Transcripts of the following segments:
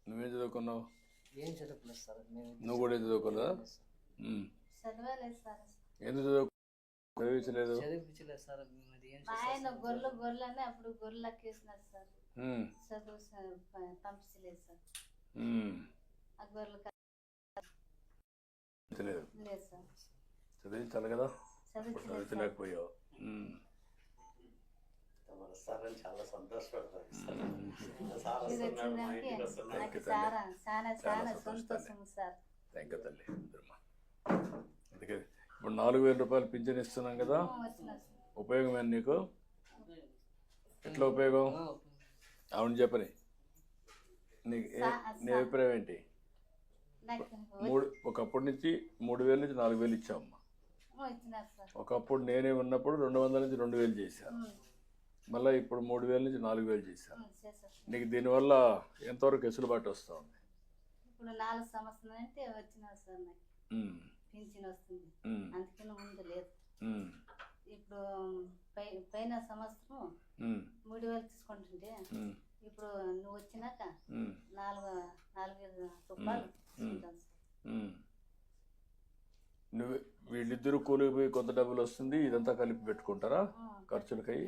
నువ్వేం చదువుకున్నావు? ఏం చదువుకోలేదు సార్. నువ్వు కూడా ఏం చదువుకోలేదా? చదవలేదు సార్. ఎందుకు చదివించలేదు? చదివించలేదు సార్. మా ఆయన గొర్రెలని అప్పుడు గొర్రెలకు వేసినారు సార్. చదువు పంపించలేదు సార్. ఆ గొర్రెలు లేదు సార్. చదివించాలి కదా, చదివించలేకపోయావు. చాలా సంతోషపడతాను. సంతోషం సార్. థ్యాంక్ యూ తల్లి. అందుకే ఇప్పుడు 4,000 రూపాయలు పింఛన్ ఇస్తున్నాం కదా, ఉపయోగమే నీకు? ఎట్లా ఉపయోగం? అవును చెప్పని. నీ అభిప్రాయం ఏంటి? ఒకప్పటి నుంచి 3,000 నుంచి 4,000 ఇచ్చామమ్మా. ఒకప్పుడు నేనే ఉన్నప్పుడు 200 నుంచి 2,000 చేశాను. మళ్ళీ ఇప్పుడు 3,000 నుంచి 4,000 చేశాను. నీకు దీనివల్ల ఎంతవరకు వెసులుబాటు వస్తూ ఉంది? ఇప్పుడు 4 సంవత్సరాలు అంటే వచ్చినారు సార్. నాకు పింఛన్ వస్తుంది, అందుకని ముందు లేదు. ఇప్పుడు పైన సంవత్సరం 3,000 తీసుకుంటుంటే ఇప్పుడు నువ్వు వచ్చినాక 4,000 రూపాయలు తీసుకుంటాను సార్. నువ్వు వీళ్ళిద్దరూ కూలికి పోయి కొంత డబ్బులు వస్తుంది, ఇదంతా కలిపి పెట్టుకుంటారా ఖర్చులకై?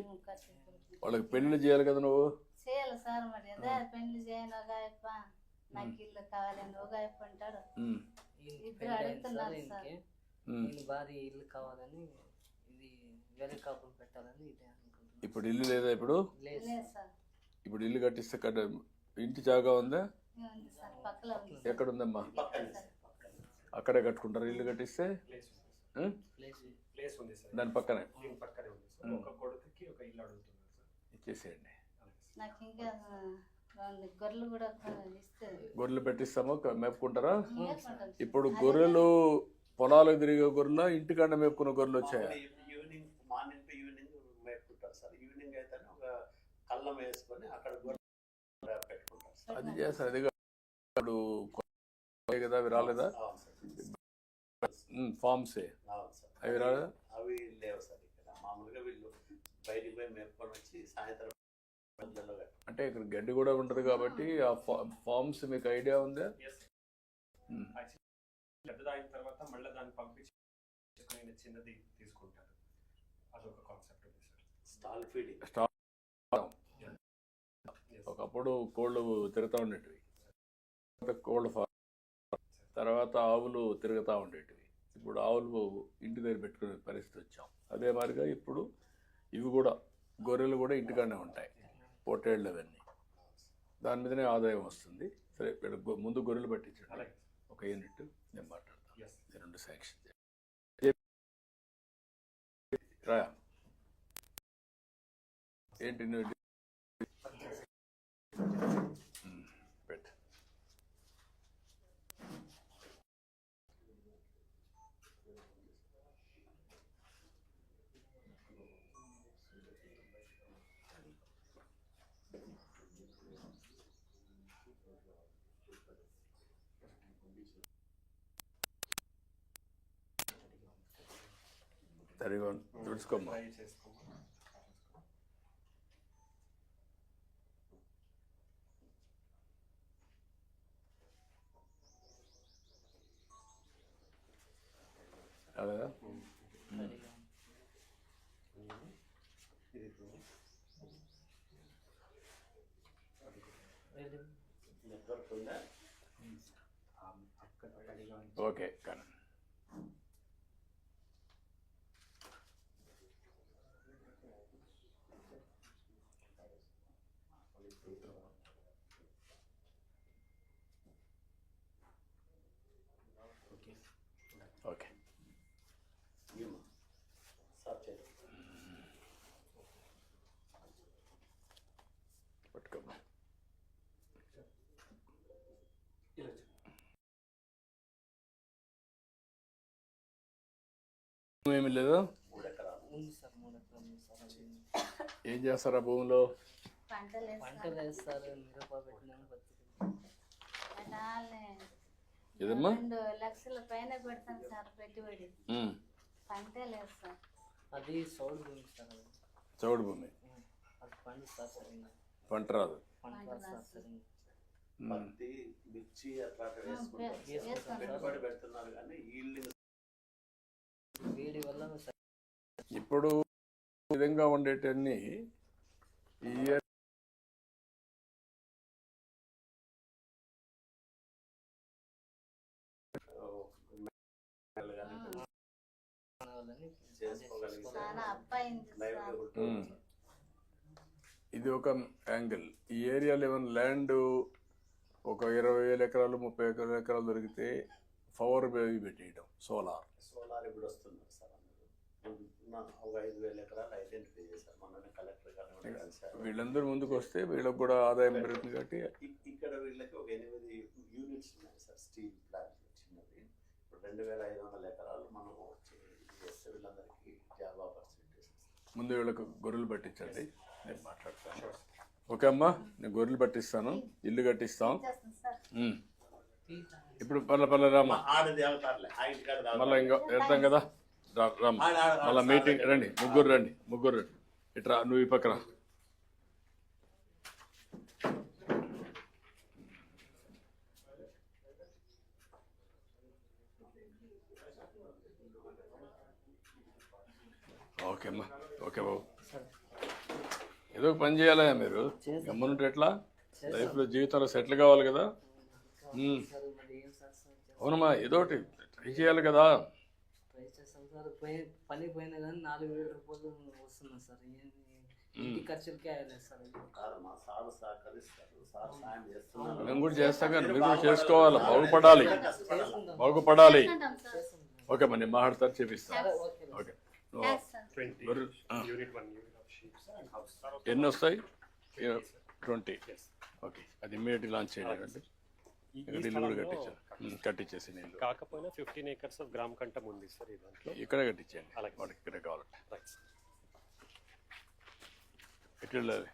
వాళ్ళకి పెళ్లి చేయాలి కదా నువ్వు? చేయాలి సార్. మరి అదే పెళ్లి చేయను, ఒగాయప్ప నాకు ఇల్లు కావాలని ఒగాయప్ప అంటాడు. ఇద్దరు అడుగుతున్నారు సార్. భార్య ఇల్లు కావాలని, ఇది వేరే కాపురం పెట్టాలని ఇదే అనుకుంటున్నాను. ఇప్పుడు ఇల్లు లేదా? ఇప్పుడు లేదు సార్. ఇప్పుడు ఇల్లు కట్టిస్తే ఇంటి జాగా ఉందా? ఎక్కడ ఉందమ్మా? అక్కడే కట్టుకుంటారు ఇల్లు కట్టిస్తే? దాని పక్కనే ఇచ్చేసేయండి. గొర్రెలు పెట్టిస్తాము, మేపుకుంటారా? ఇప్పుడు గొర్రెలు పొలాలకు తిరిగే గొర్రెలు, ఇంటికాడ మేపుకున్న గొర్రెలు వచ్చాయా? ఈవినింగ్, మార్నింగ్ టు ఈవినింగ్ మేపుకుంటారు సార్. ఈవినింగ్ అయితే ఒక కళ్ళం వేసుకొని అక్కడ గొర్రెలు పెట్టుకుంటారు సార్. అది చేస్తారు. అది కదా, అవి రాలేదా? ఫార్మ్సే అవి రాలేదా? అవి లేవు సార్ ఇక్కడ. మామూలుగా వీళ్ళు బయటికి పోయి మేపుకొని వచ్చి సాయంత్రం అంటే ఇక్కడ గడ్డి కూడా ఉంటుంది కాబట్టి ఆ ఫార్మ్స్ మీకు ఐడియా ఉందా? పెద్దదైన తర్వాత మళ్ళీ దాన్ని పంపించి చిన్నది తీసుకుంటారు. అదొక కాన్సెప్ట్ ఉంది సార్. Stall feeding. ఒకప్పుడు కోళ్ళు తిరుగుతూ ఉండేటివి, కోళ్ళ ఫార్మ్, తర్వాత ఆవులు తిరుగుతూ ఉండేటివి. ఇప్పుడు ఆవులు ఇంటి దగ్గర పెట్టుకునే పరిస్థితి వచ్చాం. అదే మాదిరిగా ఇప్పుడు ఇవి కూడా, గొర్రెలు కూడా ఇంటికాడనే ఉంటాయి, పొట్టేళ్ళు అవన్నీ. దాని మీదనే ఆదాయం వస్తుంది. సరే, ముందు గొర్రెలు పట్టించండి, ఒక యూనిట్. నేను మాట్లాడతాను, 2 శాంక్షన్ రా. ఏంటి పెట్టు. సరిగా తుడుచుకోమ్మా. అలాగా నెట్వర్క్ ఉందా? ఓకే. కానీ ఓకే పట్టుకోమ్మా. ఏమి లేదు. ఏం చేస్తారా భూమిలో? పంటలు వేస్తారు. ఏదమ్మా? 2 లక్షల పైన పెడతాం సార్ పెట్టుబడి. పంటే లేదు సార్. అది చౌడు భూమి సార్. చౌడు భూమి అది పండిస్తారు సార్. పంట రాదు. పత్తి, మిర్చి అట్లాంటివి వేసుకుంటారు. వేసుకుంటారు. పెట్టుబడి పెడుతున్నారు కానీ ఈల్డింగ్ వేడి వల్ల ఇప్పుడు ఈ విధంగా ఉండేటన్ని ఈ ఇయర్ చేసుకోగలిగితే చాలా అబ్బాయింది సార్. లైవ్లీహుడ్ ఇది ఒక యాంగిల్. ఈ ఏరియాలో ఏమైనా ల్యాండ్ ఒక 20,000 ఎకరాలు 30,000 ఎకరాలు దొరికితే పవర్ బేవి పెట్టేయడం సోలార్. సోలార్ ఇప్పుడు వస్తున్నారు సార్ అందరూ. ఒక 5,000 ఎకరాలు ఐడెంటిఫై చేశారు మొన్ననే కలెక్టర్ గారు కూడా కలిశారు. వీళ్ళందరూ ముందుకు వస్తే వీళ్ళకి కూడా ఆదాయం పెరుగుతుంది కాబట్టి ఇక్కడ వీళ్ళకి ఒక 8 యూనిట్స్ ఉన్నాయి సార్ స్టీల్ ప్లాంట్ చిన్నది. ఇప్పుడు 2,500 ఎకరాలు మనం చేస్తే వీళ్ళందరికీ జాబ్ ఆపర్చునిటీస్. ముందు వీళ్ళకు గొర్రెలు పట్టించండి, నేను మాట్లాడతాను. ఓకే అమ్మా, నేను గొర్రెలు పట్టిస్తాను, ఇల్లు కట్టిస్తాం. చేస్తాం సార్. ఇప్పుడు పల్ల రామా, ఆడది అవుతారులే ఆ ఇంటికాడ మళ్ళీ ఇంకా వెళ్తాం కదా, రామా మళ్ళీ మీటింగ్ రండి, ముగ్గురు రండి. ఇట్రా, నువ్వు ఈ పక్కన. ఓకే అమ్మా, ఓకే బాబు. ఏదో ఒక పని చేయాలా మీరు, గమ్మనుంటే ఎట్లా? లైఫ్లో జీవితంలో సెటిల్ కావాలి కదా. సార్ మరి ఏం సార్ అవునమ్మా, ఏదో ఒకటి ట్రై చేయాలి కదా. ట్రై చేస్తాం సార్. పని పోయినా కానీ 4,000 రూపాయలు వస్తున్నాయి సార్. ఇంటి ఖర్చులకే అయ్యలేదు సార్. కాదమ్మా, సార్ సహకరిస్తారు, సార్ సాయం చేస్తున్నారు. మేము కూడా చేస్తాం కానీ మీరు కూడా చేసుకోవాలి, బాగుపడాలి. చేసుకుంటాం సార్. ఓకే అమ్మా, నేను మాట్లాడతాను, చేపిస్తాను. Okay thanks sir. 20 గొర్రెలు, unit 1 unit of sheep and house. ఎన్ని వస్తాయి? 20. ఓకే, అది ఇమ్మీడియట్లీ లాంచ్ చేయాలండి. ఇక్కడ ఇల్లు కూడా కట్టించేసి నీళ్ళు కాకపోయినా 15 acres ఆఫ్ గ్రామ్ కంటం ఉంది సార్ ఈ దాంట్లో. ఇక్కడే కట్టించేయండి, అలాగే. వాడికి ఇక్కడే కావాలంటే. రైట్. ఎట్లా వెళ్ళాలి?